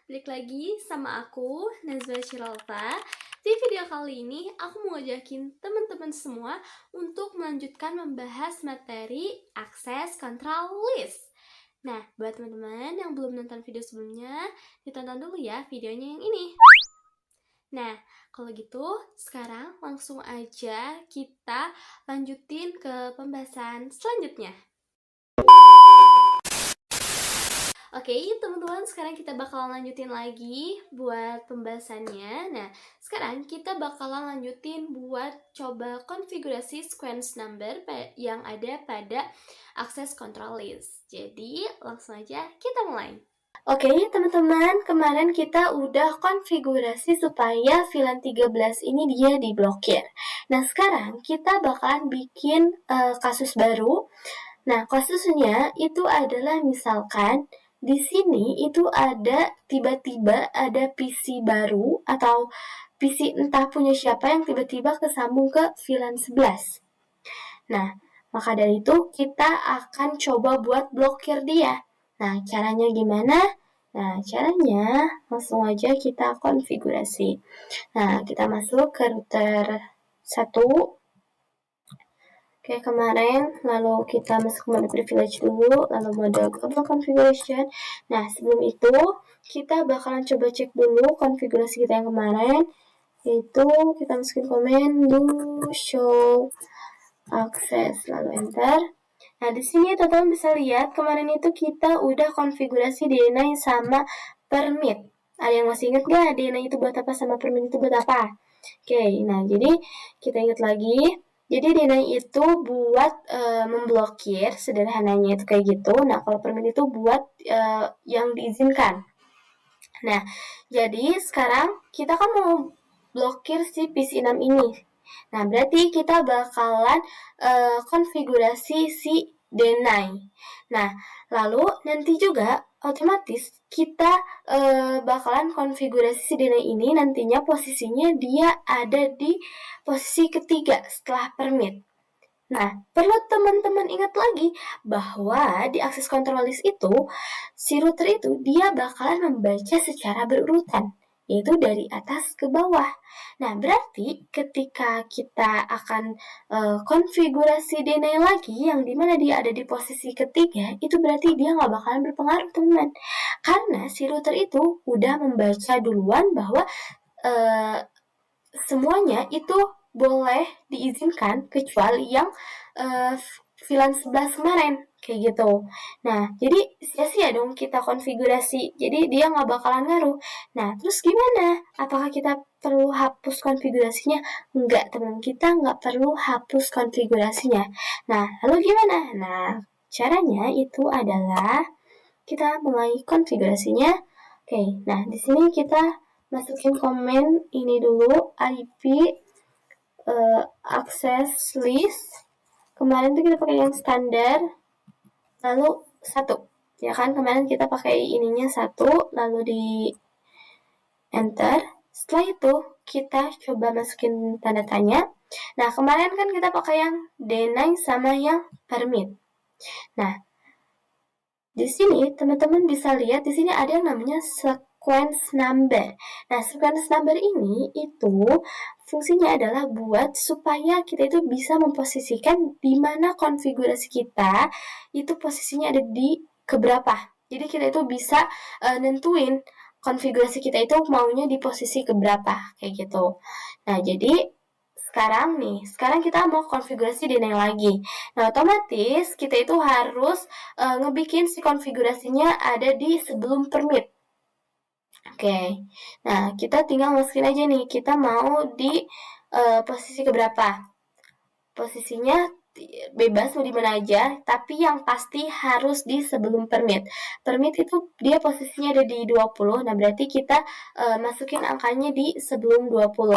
balik lagi sama aku, Nazwa Shiralta. Di video kali ini, aku mau ngajakin teman-teman semua untuk melanjutkan membahas materi akses control list. Nah, buat teman-teman yang belum nonton video sebelumnya, ditonton dulu ya videonya yang ini. Nah, kalau gitu sekarang langsung aja kita lanjutin ke pembahasan selanjutnya. Oke, teman-teman, sekarang kita bakalan lanjutin lagi buat pembahasannya. Nah, sekarang kita bakalan lanjutin buat coba konfigurasi sequence number yang ada pada access control list. Jadi, langsung aja kita mulai. Oke, teman-teman, kemarin kita udah konfigurasi supaya VLAN 13 ini dia diblokir. Nah, sekarang kita bakalan bikin kasus baru. Nah, kasusnya itu adalah misalkan di sini itu ada tiba-tiba ada PC baru atau PC entah punya siapa yang tiba-tiba kesambung ke VLAN 11. Nah, maka dari itu kita akan coba buat blokir dia. Nah, caranya gimana? Nah, caranya langsung aja kita konfigurasi. Nah, kita masuk ke router 1. Kayak kemarin, lalu kita masuk mode privilege dulu, lalu mode global configuration. Nah, sebelum itu, kita bakalan coba cek dulu konfigurasi kita yang kemarin, yaitu kita masukin komen do show access, lalu enter. Nah, di sini teman-teman bisa lihat, kemarin itu kita udah konfigurasi deny sama permit. Ada yang masih ingat gak deny itu buat apa sama permit itu buat apa? Oke, nah jadi kita ingat lagi. Jadi deny itu buat memblokir, sederhananya itu kayak gitu. Nah, kalau permit itu buat yang diizinkan. Nah, jadi sekarang kita kan mau blokir si PC6 ini. Nah, berarti kita bakalan konfigurasi si deny. Nah, lalu nanti juga otomatis kita bakalan konfigurasi si deny ini nantinya posisinya dia ada di posisi ketiga setelah permit. Nah, perlu teman-teman ingat lagi bahwa di akses control list itu, si router itu dia bakalan membaca secara berurutan, yaitu dari atas ke bawah. Nah, berarti ketika kita akan konfigurasi deny lagi, yang dimana dia ada di posisi ketiga, itu berarti dia nggak bakalan berpengaruh, teman-teman. Karena si router itu udah membaca duluan bahwa semuanya itu boleh diizinkan kecuali yang VLAN 11 kemarin kayak gitu. Nah, jadi sia-sia dong kita konfigurasi. Jadi dia nggak bakalan ngaruh. Nah, terus gimana? Apakah kita perlu hapus konfigurasinya? Enggak, teman. Kita nggak perlu hapus konfigurasinya. Nah, lalu gimana? Nah, caranya itu adalah kita mulai konfigurasinya. Oke, nah di sini kita masukin komen ini dulu, IP access list. Kemarin tuh kita pakai yang standar, lalu 1. Ya kan, kemarin kita pakai ininya 1, lalu di enter. Setelah itu kita coba masukin tanda tanya. Nah, kemarin kan kita pakai yang deny sama yang permit. Nah, di sini teman-teman bisa lihat di sini ada yang namanya sequence number. Nah, sequence number ini itu fungsinya adalah buat supaya kita itu bisa memposisikan di mana konfigurasi kita itu posisinya ada di keberapa. Jadi kita itu bisa nentuin konfigurasi kita itu maunya di posisi keberapa kayak gitu. Nah, jadi sekarang kita mau konfigurasi deny lagi. Nah, otomatis kita itu harus ngebikin si konfigurasinya ada di sebelum permit. Oke. Nah, kita tinggal masukin aja nih, kita mau di posisi keberapa. Posisinya bebas mau di mana aja, tapi yang pasti harus di sebelum permit. Permit itu dia posisinya ada di 20. Nah, berarti kita masukin angkanya di sebelum 20.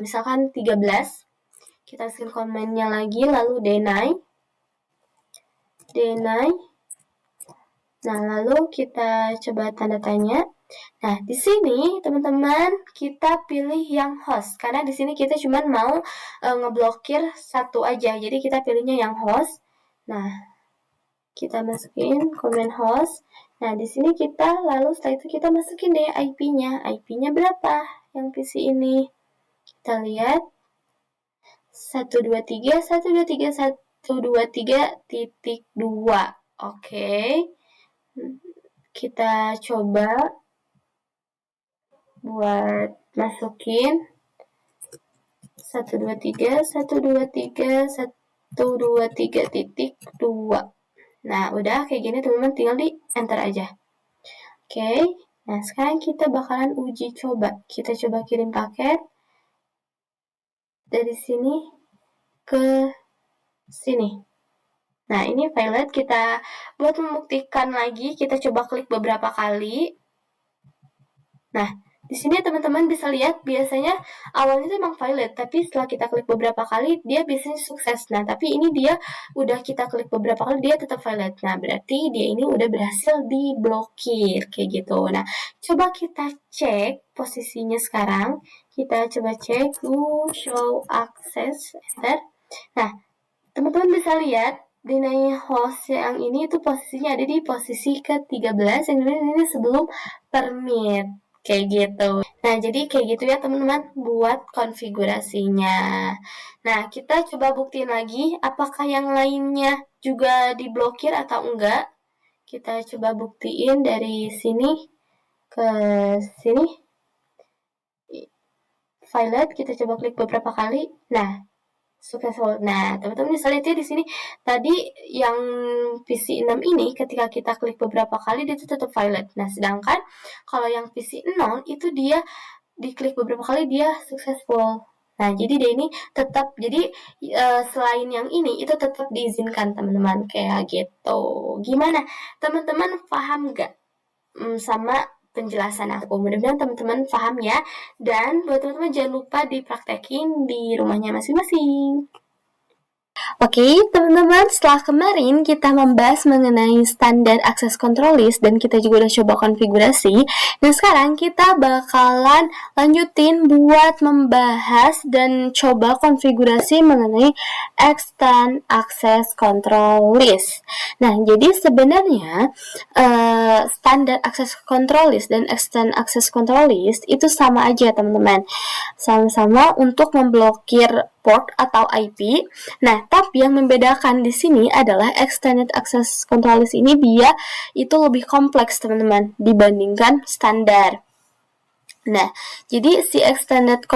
Misalkan 13. Kita masukin komennya lagi, lalu deny. Nah, lalu kita coba tanda tanya. Nah, di sini teman-teman kita pilih yang host karena di sini kita cuma mau ngeblokir satu aja. Jadi kita pilihnya yang host. Nah, kita masukin komen host. Nah, di sini kita lalu setelah itu kita masukin deh IP-nya. IP-nya berapa yang PC ini? Kita lihat 123.123.123.2. Oke. Kita coba buat masukin 123.123.123.2. Nah, udah kayak gini teman-teman, tinggal di enter aja. Oke. Nah, sekarang kita bakalan uji coba. Kita coba kirim paket dari sini ke sini. Nah, ini violet. Kita buat membuktikan lagi, kita coba klik beberapa kali. Nah, di sini teman-teman bisa lihat biasanya awalnya itu emang violet, tapi setelah kita klik beberapa kali dia biasanya sukses. Nah, tapi ini dia udah kita klik beberapa kali dia tetap violet. Nah, berarti dia ini udah berhasil diblokir kayak gitu. Nah, coba kita cek posisinya sekarang. Kita coba cek show access enter. Nah, teman-teman bisa lihat deny host yang ini itu posisinya ada di posisi ke-13 yang ini sebelum permit kayak gitu. Nah, jadi kayak gitu ya teman-teman buat konfigurasinya. Nah, kita coba buktiin lagi apakah yang lainnya juga diblokir atau enggak. Kita coba buktiin dari sini ke sini. Violet, kita coba klik beberapa kali. Nah, successful. Nah, teman-teman bisa lihat ya di sini tadi yang PC 6 ini ketika kita klik beberapa kali dia itu tetap violet. Nah, sedangkan kalau yang PC 0 itu dia diklik beberapa kali dia successful. Nah, jadi dia ini tetap jadi selain yang ini itu tetap diizinkan teman-teman kayak gitu. Gimana? Teman-teman paham nggak sama penjelasan aku? Mudah-mudahan teman-teman paham ya. Dan buat teman-teman jangan lupa dipraktekin di rumahnya masing-masing. Oke, teman-teman, setelah kemarin kita membahas mengenai standar akses control list dan kita juga udah coba konfigurasi. Dan sekarang kita bakalan lanjutin buat membahas dan coba konfigurasi mengenai extend access control list. Nah, jadi sebenarnya standar access control list dan extend access control list itu sama aja, teman-teman. Sama-sama untuk memblokir port atau IP. Nah, tapi yang membedakan di sini adalah extended access control list ini dia itu lebih kompleks, teman-teman, dibandingkan standar. Nah, jadi si extended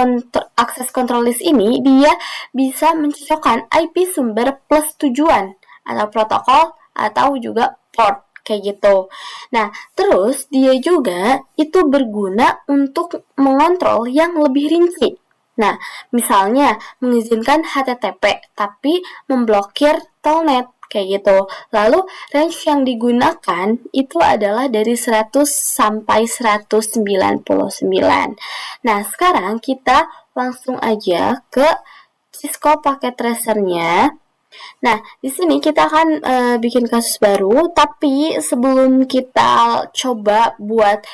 access control list ini dia bisa mencocokkan IP sumber plus tujuan atau protokol atau juga port kayak gitu. Nah, terus dia juga itu berguna untuk mengontrol yang lebih rinci. Nah, misalnya mengizinkan HTTP tapi memblokir telnet kayak gitu. Lalu range yang digunakan itu adalah dari 100 sampai 199. Nah, sekarang kita langsung aja ke Cisco Packet Tracer-nya. Nah, di sini kita akan bikin kasus baru, tapi sebelum kita coba buat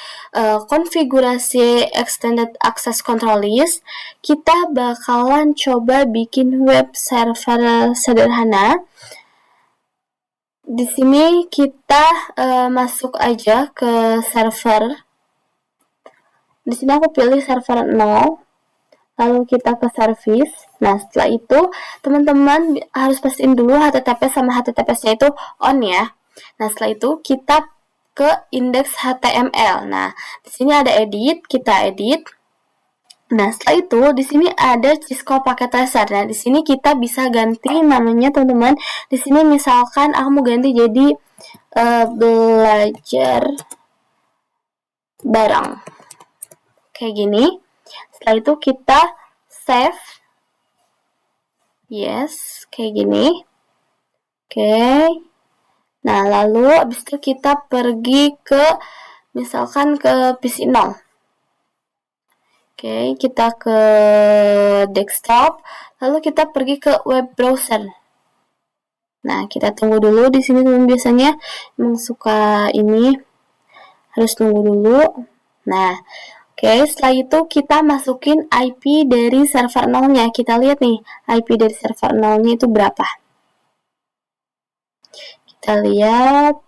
konfigurasi extended access control list, kita bakalan coba bikin web server sederhana. Di sini kita masuk aja ke server. Di sini aku pilih server 0. Lalu kita ke service. Nah, setelah itu teman-teman harus pastiin dulu HTTP sama HTTPS-nya itu on ya. Nah, setelah itu kita ke index HTML. Nah, di sini ada edit, kita edit. Nah, setelah itu di sini ada Cisco Packet Tracer. Nah, di sini kita bisa ganti namanya, teman-teman. Di sini misalkan aku mau ganti jadi belajar bareng. Kayak gini. Setelah itu kita save. Yes, kayak gini. Oke. Nah, lalu abis itu kita pergi ke misalkan ke PC 0. Oke, kita ke desktop. Lalu kita pergi ke web browser. Nah, kita tunggu dulu di sini, teman, biasanya emang suka ini harus tunggu dulu. Nah, oke, setelah itu kita masukin IP dari server 0-nya. Kita lihat nih, IP dari server 0-nya itu berapa. Kita lihat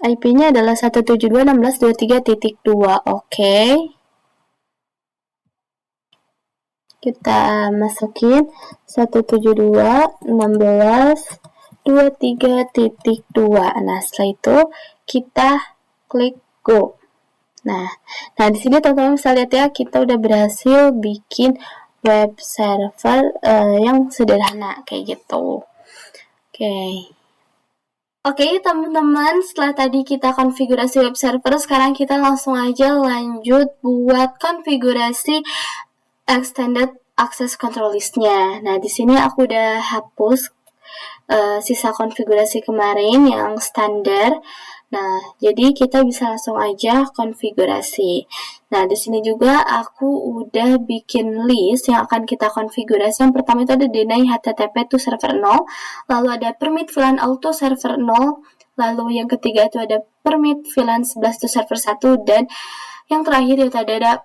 IP-nya adalah 172.16.23.2. Oke. Kita masukin 172.16.23.2. Nah, setelah itu kita klik go. Nah di sini teman-teman bisa lihat ya, kita udah berhasil bikin web server yang sederhana kayak gitu. Oke, teman-teman, setelah tadi kita konfigurasi web server, sekarang kita langsung aja lanjut buat konfigurasi extended access control list-nya. Nah, di sini aku udah hapus sisa konfigurasi kemarin yang standar. Nah, jadi kita bisa langsung aja konfigurasi. Nah, di sini juga aku udah bikin list yang akan kita konfigurasi. Yang pertama itu ada deny HTTP to server 0, lalu ada permit VLAN auto server 0, lalu yang ketiga itu ada permit VLAN 11 to server 1, dan yang terakhir itu ada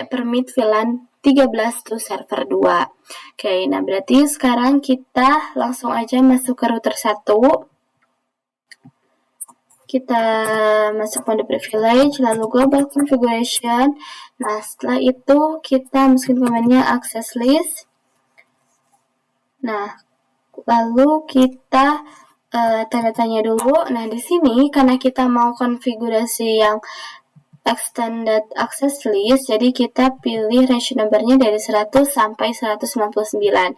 permit VLAN 13 to server 2. Oke, nah berarti sekarang kita langsung aja masuk ke router 1. Kita masuk mode privilege, lalu global configuration. Nah, setelah itu kita masukin command-nya access list. Nah, lalu kita tanda tanya dulu. Nah, di sini karena kita mau konfigurasi yang extended access list, jadi kita pilih range number-nya dari 100 sampai 199.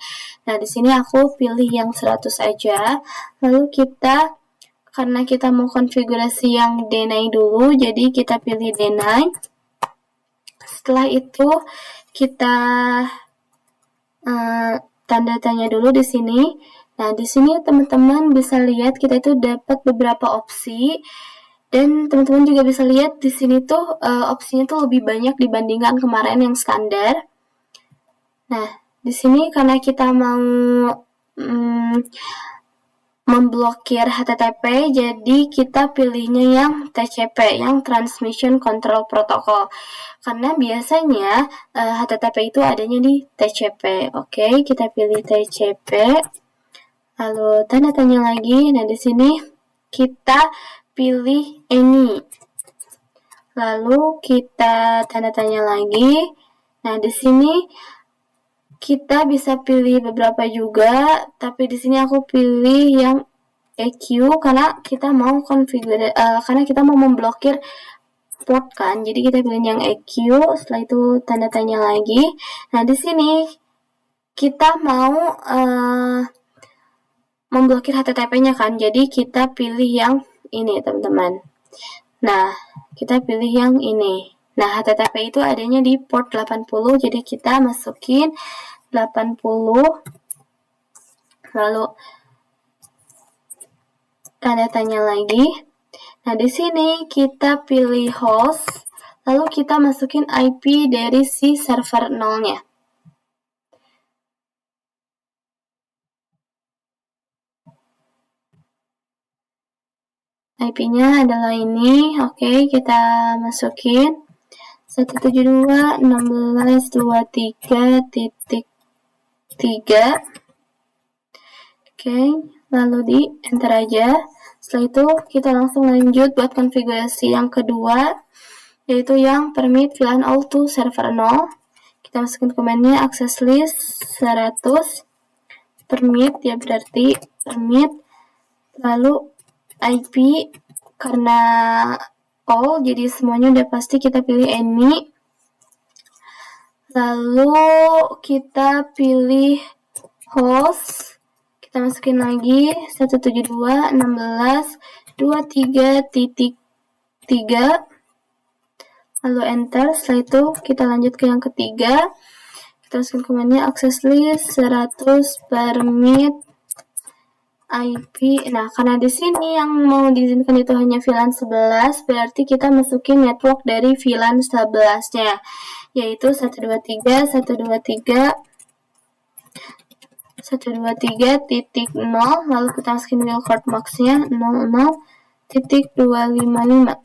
Nah, di sini aku pilih yang 100 aja. Lalu karena kita mau konfigurasi yang deny dulu, jadi kita pilih deny. Setelah itu kita tanda tanya dulu di sini. Nah, di sini teman-teman bisa lihat kita itu dapat beberapa opsi, dan teman-teman juga bisa lihat di sini tuh opsinya tuh lebih banyak dibandingkan kemarin yang standar. Nah, di sini karena kita mau memblokir HTTP, jadi kita pilihnya yang TCP, yang Transmission Control Protocol. Karena biasanya HTTP itu adanya di TCP. Oke, kita pilih TCP. Lalu tanda tanya lagi. Nah, di sini kita pilih any. Lalu kita tanda tanya lagi. Nah, di sini kita bisa pilih beberapa juga, tapi di sini aku pilih yang EQ karena kita mau karena kita mau memblokir port kan. Jadi kita pilih yang EQ, setelah itu tanda tanya lagi. Nah, di sini kita mau memblokir HTTP-nya kan. Jadi kita pilih yang ini, teman-teman. Nah, kita pilih yang ini. Nah, HTTP itu adanya di port 80, jadi kita masukin 80, lalu tanda tanya lagi. Nah, di sini kita pilih host, lalu kita masukin IP dari si server 0-nya. IP-nya adalah ini. Oke, kita masukin 172.16.23.3. Oke, lalu di enter aja. Setelah itu kita langsung lanjut buat konfigurasi yang kedua, yaitu yang permit VLAN all to server 0. Kita masukin command-nya access list 100 permit, ya berarti permit, lalu IP karena all, jadi semuanya udah pasti kita pilih any. Lalu kita pilih host, kita masukin lagi 172.16.23.3, lalu enter. Setelah itu kita lanjut ke yang ketiga, kita masukin command-nya access list 100 permit IP. Nah, karena di sini yang mau diizinkan itu hanya VLAN 11, berarti kita masukin network dari VLAN 11-nya, yaitu 123.123.0, lalu kita masukin wildcard max-nya 00.255.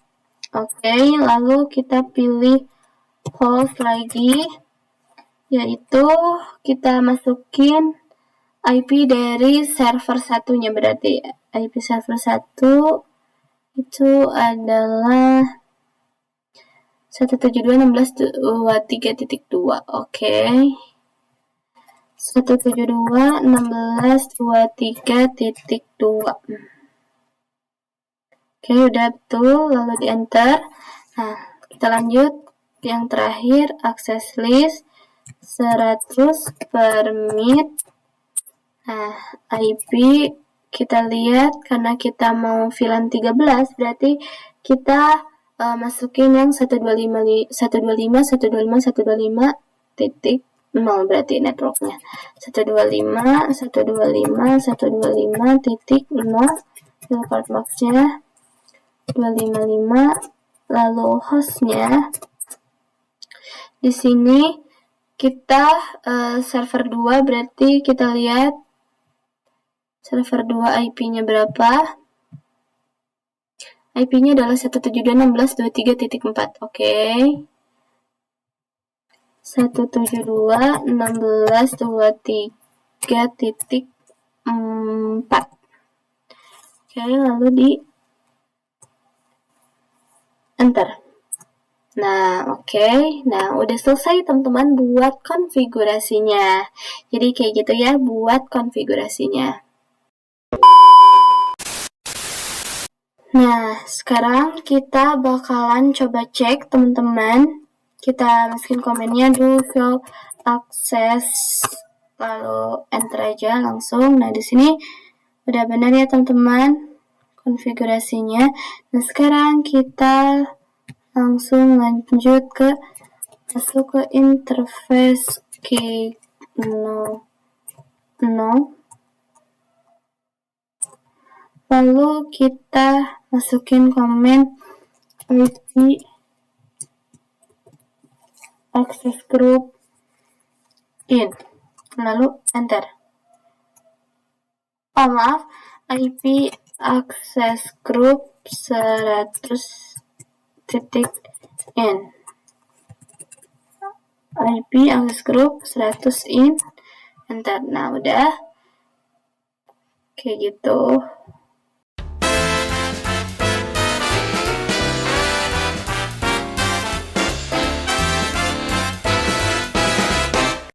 Oke, lalu kita pilih host lagi, yaitu kita masukin IP dari server satunya, berarti IP server 1 itu adalah 172.16.23.2. Oke. 172.16.23.2. Oke, udah betul, lalu di enter. Nah, kita lanjut yang terakhir, access list 100 per menit. Nah, IP kita lihat karena kita mau VLAN 13, berarti kita masukin yang 125.125.125.125.0 berarti networknya. 125.125.125.0 field box-nya 255, lalu hostnya di sini kita server 2, berarti kita lihat server 2 IP-nya berapa. IP-nya adalah 172.16.23.4. Oke. 172.16.23.4. Oke, lalu di enter. Nah, oke. Nah, udah selesai teman-teman buat konfigurasinya. Jadi kayak gitu ya buat konfigurasinya. Nah, sekarang kita bakalan coba cek teman-teman. Kita masukin komennya do field access, lalu enter aja langsung. Nah, di sini udah benar ya teman-teman konfigurasinya. Nah, sekarang kita langsung lanjut masuk ke interface K0. Lalu kita masukin komen IP access group in, lalu enter. Oh maaf, IP access group 100.in. IP access group 100 in, enter. Nah, udah kayak gitu.